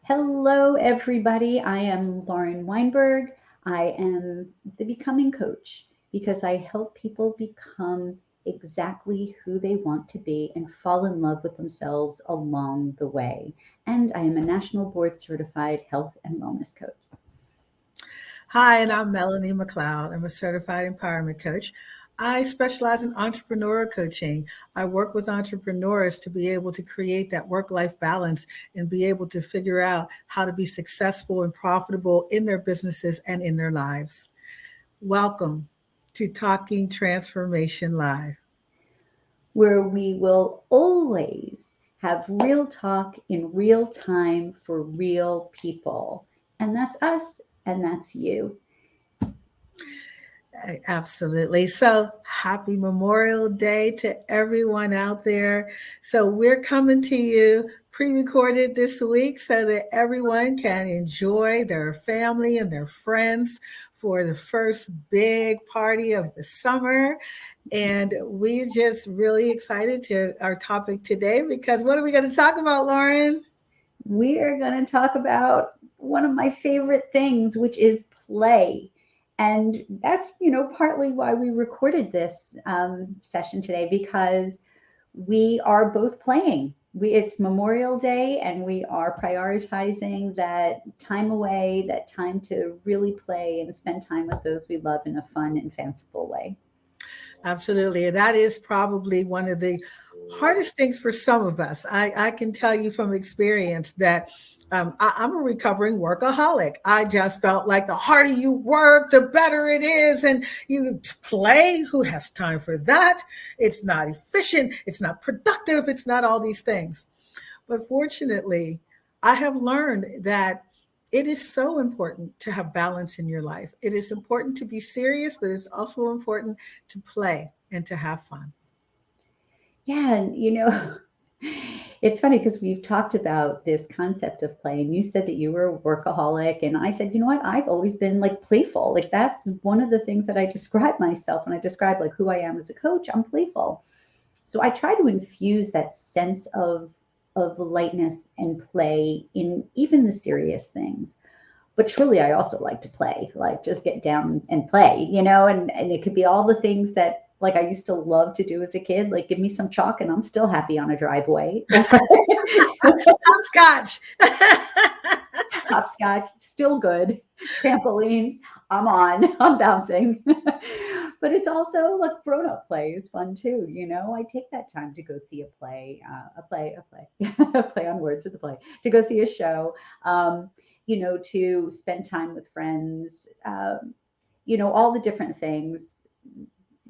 Hello, everybody. I am Lauren Weinberg. I am the Becoming Coach because I help people become exactly who they want to be and fall in love with themselves along the way. And I am a national board certified health and wellness coach. Hi, and I'm Melanie McLeod. I'm a certified empowerment coach. I specialize in entrepreneur coaching. I work with entrepreneurs to be able to create that work life balance and be able to figure out how to be successful and profitable in their businesses and in their lives. Welcome to Talking Transformation Live. Where we will always have real talk in real time for real people. And that's us, and that's you. Absolutely. So happy Memorial Day to everyone out there. So we're coming to you pre-recorded this week so that everyone can enjoy their family and their friends for the first big party of the summer. And we're just really excited to our topic today because what are we going to talk about, Lauren? We are going to talk about one of my favorite things, which is play. And that's, partly why we recorded this session today because we are both playing. It's Memorial Day, and we are prioritizing that time away, that time to really play and spend time with those we love in a fun and fanciful way. Absolutely. And that is probably one of the hardest things for some of us. I can tell you from experience that I'm a recovering workaholic. I just felt like the harder you work, the better it is. And you play, who has time for that? It's not efficient. It's not productive. It's not all these things. But fortunately, I have learned that it is so important to have balance in your life. It is important to be serious, but it's also important to play and to have fun. Yeah, and it's funny because we've talked about this concept of play, and you said that you were a workaholic, and I said, you know what, I've always been like playful. Like that's one of the things that I describe myself when I describe like who I am as a coach. I'm playful. So I try to infuse that sense of lightness and play in even the serious things. But truly, I also like to play, like just get down and play, and it could be all the things that like I used to love to do as a kid, like give me some chalk and I'm still happy on a driveway. Hopscotch. Hopscotch, still good. Trampolines, I'm bouncing. But it's also like grown up play is fun too. I take that time to go see a play on words with the play, to go see a show, to spend time with friends, all the different things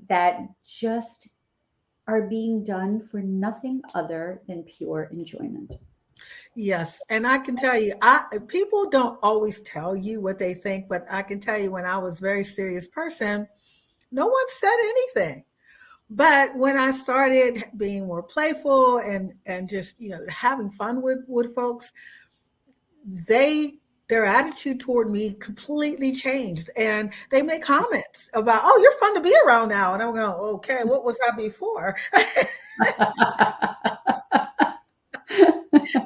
that just are being done for nothing other than pure enjoyment. Yes, and I can tell you, people don't always tell you what they think, but I can tell you when I was a very serious person, no one said anything. But when I started being more playful and just having fun with folks, they their attitude toward me completely changed, and they make comments about, "Oh, you're fun to be around now," and I'm going, "Okay, what was I before?" I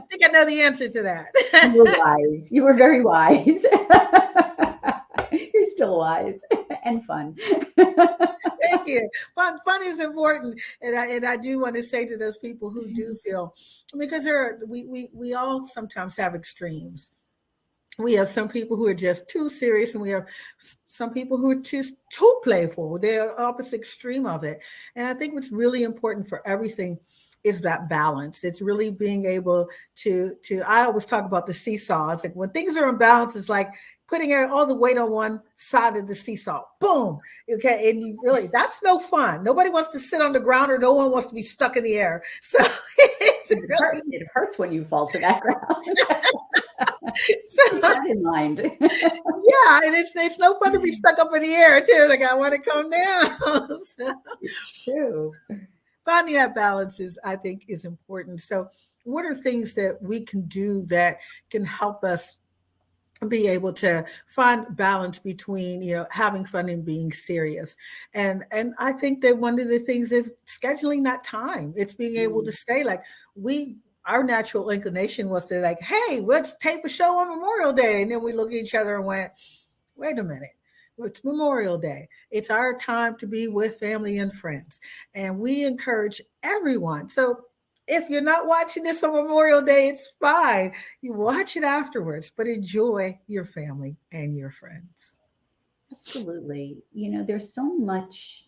think I know the answer to You were that. wise. You were very wise. You're still wise and fun. Thank you. Fun is important, and I do want to say to those people who do feel, because we all sometimes have extremes. We have some people who are just too serious, and we have some people who are too playful. They're opposite extreme of it. And I think what's really important for everything is that balance. It's really being able to I always talk about the seesaw. It's like when things are in balance, it's like putting all the weight on one side of the seesaw. Boom. Okay. And you really, that's no fun. Nobody wants to sit on the ground, or no one wants to be stuck in the air. So it's really It hurts when you fall to that ground. Keep so that in mind. yeah, and it's no fun to be stuck up in the air too. Like I want to come down. So It's true. finding that balance is, I think, is important. So, what are things that we can do that can help us be able to find balance between having fun and being serious? And I think that one of the things is scheduling that time. It's being able to Mm. say like we our natural inclination was to like, hey, let's tape a show on Memorial Day. And then we look at each other and went, wait a minute. It's Memorial Day. It's our time to be with family and friends. And we encourage everyone. So if you're not watching this on Memorial Day, it's fine. You watch it afterwards, but enjoy your family and your friends. Absolutely. There's so much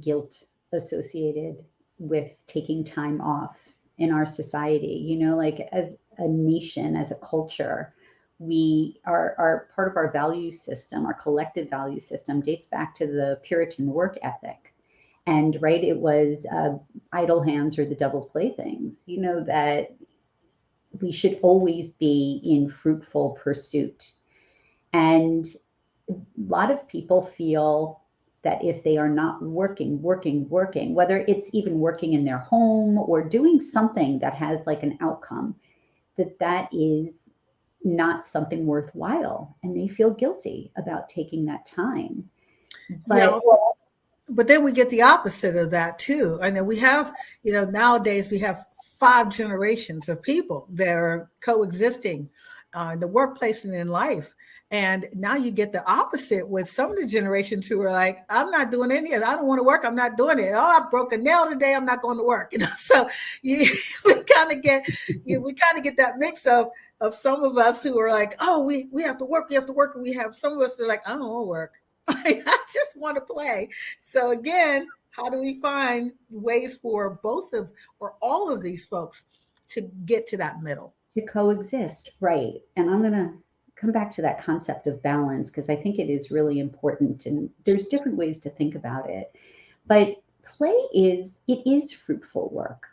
guilt associated with taking time off in our society. Like as a nation, as a culture, we our part of our value system, our collective value system, dates back to the Puritan work ethic. And right, it was idle hands are the devil's playthings. That we should always be in fruitful pursuit. And a lot of people feel that if they are not working, whether it's even working in their home or doing something that has like an outcome, that is not something worthwhile. And they feel guilty about taking that time. Yeah. But But then we get the opposite of that too. And then we have, nowadays we have 5 generations of people that are coexisting in the workplace and in life. And now you get the opposite with some of the generations who are like, I'm not doing any of it. I don't want to work. I'm not doing it. Oh, I broke a nail today. I'm not going to work. So you, we kind of get, we kind of get that mix of some of us who are like, oh, we have to work. We have to work. And we have some of us that are like, I don't want to work. I just want to play. So again, how do we find ways for both of or all of these folks to get to that middle? to coexist, right? And I'm going to come back to that concept of balance because I think it is really important. And there's different ways to think about it. But it is fruitful work.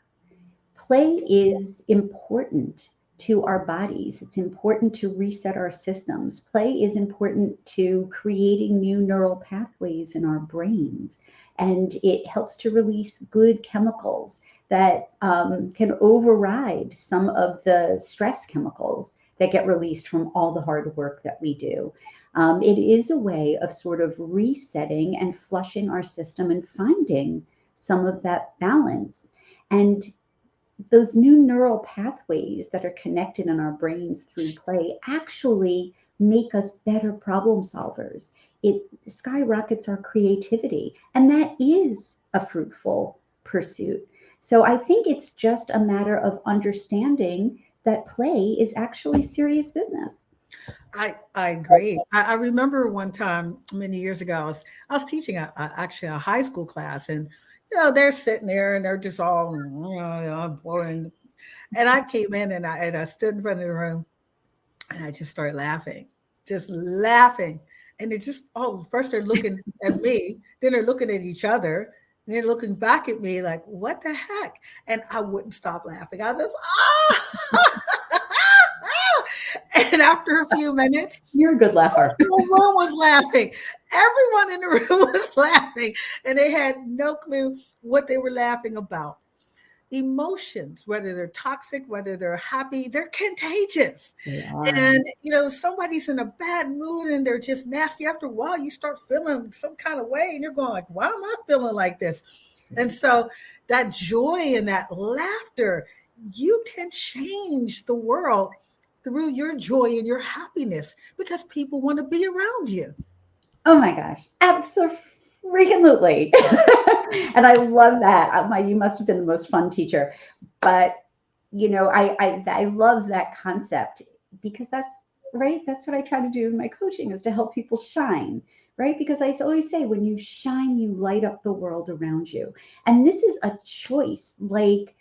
Play is important to our bodies. It's important to reset our systems. Play is important to creating new neural pathways in our brains. And it helps to release good chemicals that can override some of the stress chemicals that get released from all the hard work that we do. It is a way of sort of resetting and flushing our system and finding some of that balance. And those new neural pathways that are connected in our brains through play actually make us better problem solvers. It skyrockets our creativity, and that is a fruitful pursuit. So I think it's just a matter of understanding that play is actually serious business. I agree. I remember one time many years ago, I was teaching actually a high school class, and they're sitting there and they're just all boring. And I came in and I stood in front of the room and I just started laughing, just laughing. And they're just, oh, first they're looking at me, then they're looking at each other, and they're looking back at me like, what the heck? And I wouldn't stop laughing. I was just, and after a few minutes, You're a good laugher. the room was laughing. Everyone in the room was laughing, and they had no clue what they were laughing about. Emotions, whether they're toxic, whether they're happy, they're contagious. They are. And somebody's in a bad mood and they're just nasty. After a while, you start feeling some kind of way, and you're going like, "Why am I feeling like this?" And so that joy and that laughter, you can change the world through your joy and your happiness because people want to be around you. Oh my gosh, absolutely. And I love that. You must have been the most fun teacher. But I love that concept because that's right. That's what I try to do in my coaching is to help people shine, right? Because I always say when you shine, you light up the world around you. And this is a choice. Like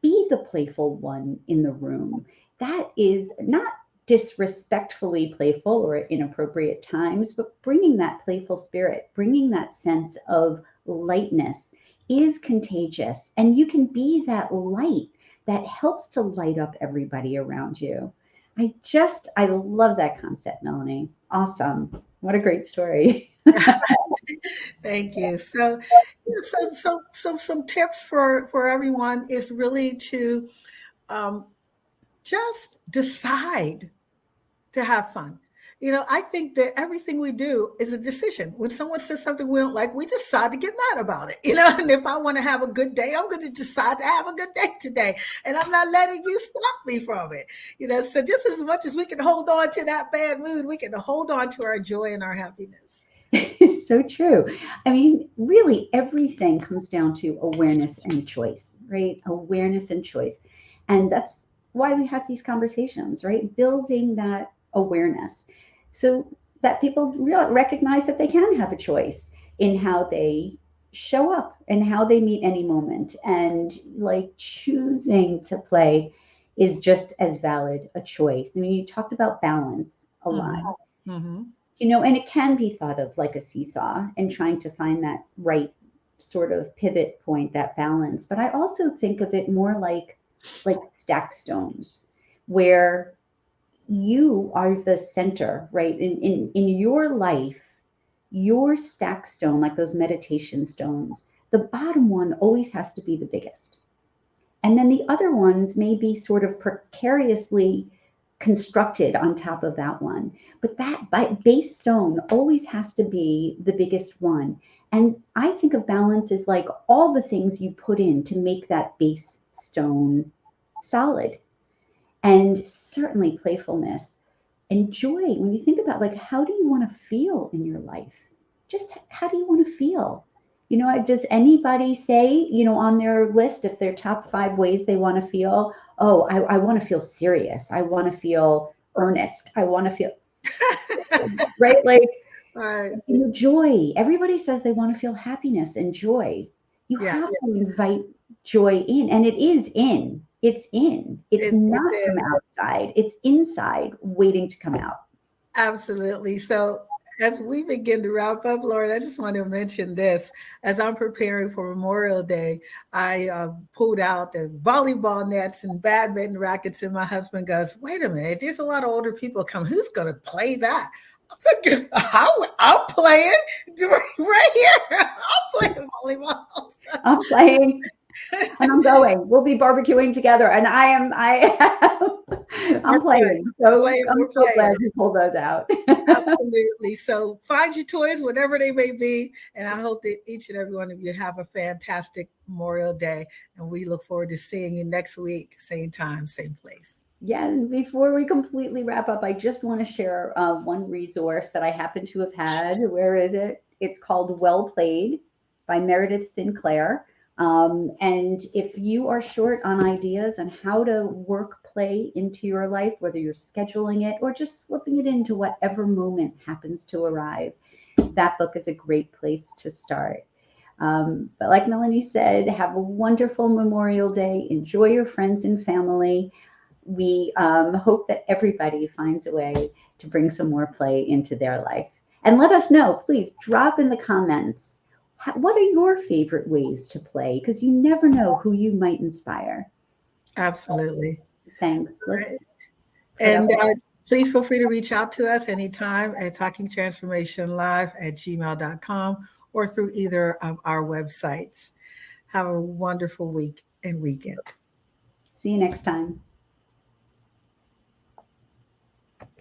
be the playful one in the room. That is not disrespectfully playful or at inappropriate times, but bringing that playful spirit, bringing that sense of lightness is contagious. And you can be that light that helps to light up everybody around you. I love that concept, Melanie. Awesome. What a great story. Thank you. So some tips for everyone is really to um, just decide to have fun. I think that everything we do is a decision. When someone says something we don't like, we decide to get mad about it. And if I want to have a good day, I'm going to decide to have a good day today. And I'm not letting you stop me from it. So just as much as we can hold on to that bad mood, we can hold on to our joy and our happiness. So true. I mean, really, everything comes down to awareness and choice, right? Awareness and choice. And that's why we have these conversations, right? Building that awareness so that people recognize that they can have a choice in how they show up and how they meet any moment. And like choosing to play is just as valid a choice. I mean, you talked about balance a lot, Mm-hmm. Mm-hmm. and it can be thought of like a seesaw and trying to find that right sort of pivot point, that balance. But I also think of it more like stack stones, where you are the center, right? In your life, your stack stone, like those meditation stones, the bottom one always has to be the biggest. And then the other ones may be sort of precariously constructed on top of that one. But that base stone always has to be the biggest one. And I think of balance as like all the things you put in to make that base stone solid. And certainly playfulness and joy. When you think about like, how do you want to feel in your life? Just how do you want to feel? Does anybody say, on their list, if their top 5 ways they want to feel, oh, I want to feel serious. I want to feel earnest. I want to feel, right? Like, Right. joy. Everybody says they want to feel happiness and joy. You have Yes. to invite joy in, and it is in. It's in. It's It's not from it. outside. It's inside, waiting to come out. Absolutely. So, as we begin to wrap up, Lauren, I just want to mention this. As I'm preparing for Memorial Day, I pulled out the volleyball nets and badminton rackets, and my husband goes, "Wait a minute, there's a lot of older people coming. Who's going to play that?" I'm thinking, I'm playing right here. I'm playing volleyball. I'm playing and I'm going. We'll be barbecuing together, and I'm That's right. playing. We're So playing. I'm We're so glad playing. you pulled those out. Absolutely. So find your toys, whatever they may be. And I hope that each and every one of you have a fantastic Memorial Day. And we look forward to seeing you next week, same time, same place. Yeah, and before we completely wrap up, I just want to share one resource that I happen to have had. Where is it? It's called Well Played by Meredith Sinclair. And if you are short on ideas on how to work play into your life, whether you're scheduling it or just slipping it into whatever moment happens to arrive, that book is a great place to start. But like Melanie said, have a wonderful Memorial Day. Enjoy your friends and family. We hope that everybody finds a way to bring some more play into their life. And let us know, please drop in the comments. What are your favorite ways to play? Because you never know who you might inspire. Absolutely. Thanks. All Let's right. put And up. please feel free to reach out to us anytime at talkingtransformationlive@gmail.com or through either of our websites. Have a wonderful week and weekend. See you next time.